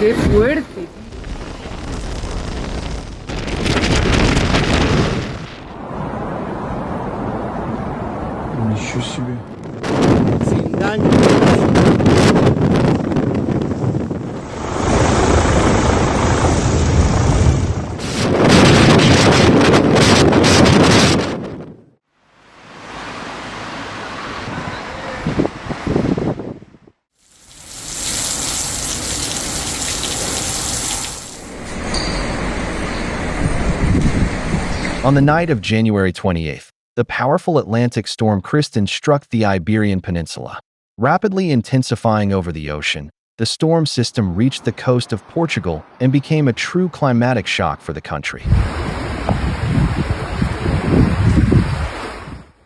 ¡Qué fuerte! Ничего себе. Sin daño. On the night of January 28th, the powerful Atlantic storm Kristin struck the Iberian Peninsula. Rapidly intensifying over the ocean, the storm system reached the coast of Portugal and became a true climatic shock for the country.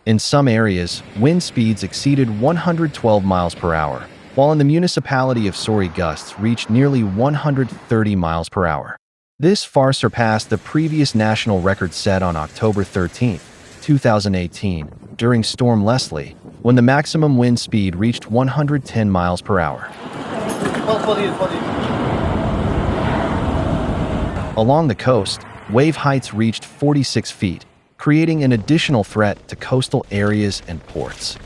In some areas, wind speeds exceeded 112 miles per hour, while in the municipality of Sori gusts reached nearly 130 miles per hour. This far surpassed the previous national record set on October 13, 2018, during Storm Leslie, when the maximum wind speed reached 110 miles per hour. Along the coast, wave heights reached 46 feet, creating an additional threat to coastal areas and ports.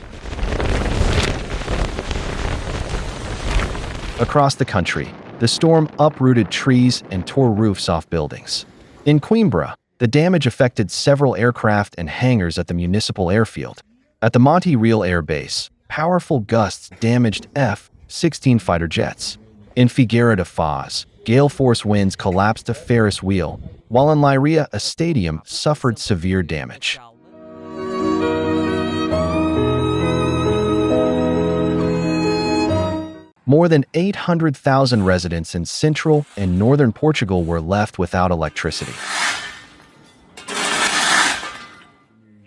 Across the country, the storm uprooted trees and tore roofs off buildings. In Coimbra, the damage affected several aircraft and hangars at the municipal airfield. At the Monte Real Air Base, powerful gusts damaged F-16 fighter jets. In Figueira da Foz, gale-force winds collapsed a Ferris wheel, while in Leiria, a stadium suffered severe damage. More than 800,000 residents in central and northern Portugal were left without electricity.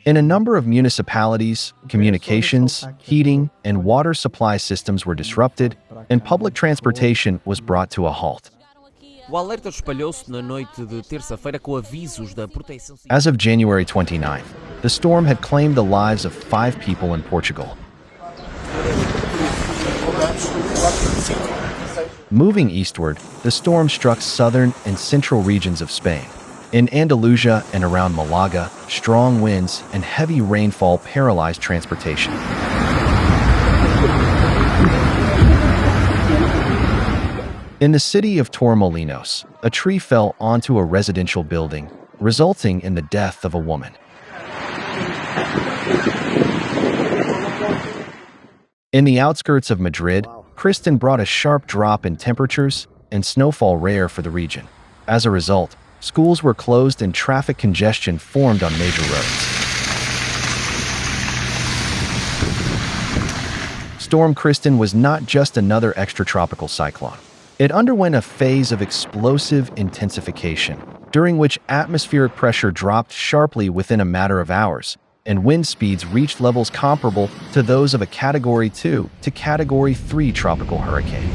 In a number of municipalities, communications, heating, and water supply systems were disrupted, and public transportation was brought to a halt. O alerta espalhou-se na noite de terça-feira com avisos da proteção civil. As of January 29th, the storm had claimed the lives of 5 people in Portugal. Moving eastward, the storm struck southern and central regions of Spain. In Andalusia and around Malaga, strong winds and heavy rainfall paralyzed transportation. In the city of Torremolinos, a tree fell onto a residential building, resulting in the death of a woman. In the outskirts of Madrid, Kristin brought a sharp drop in temperatures and snowfall rare for the region. As a result, schools were closed and traffic congestion formed on major roads. Storm Kristin was not just another extratropical cyclone. It underwent a phase of explosive intensification, during which atmospheric pressure dropped sharply within a matter of hours, and wind speeds reached levels comparable to those of a Category 2 to Category 3 tropical hurricane.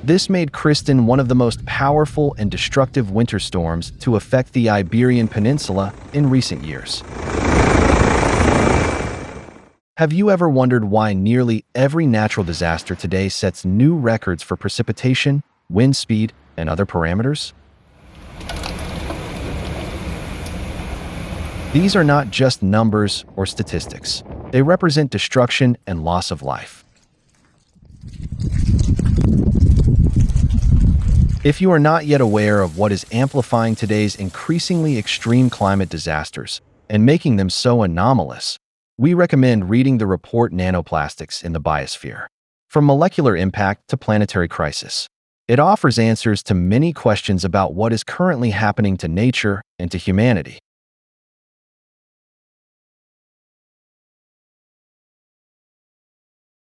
This made Kristin one of the most powerful and destructive winter storms to affect the Iberian Peninsula in recent years. Have you ever wondered why nearly every natural disaster today sets new records for precipitation, wind speed, and other parameters? These are not just numbers or statistics. They represent destruction and loss of life. If you are not yet aware of what is amplifying today's increasingly extreme climate disasters and making them so anomalous, we recommend reading the report Nanoplastics in the Biosphere. From molecular impact to planetary crisis. It offers answers to many questions about what is currently happening to nature and to humanity.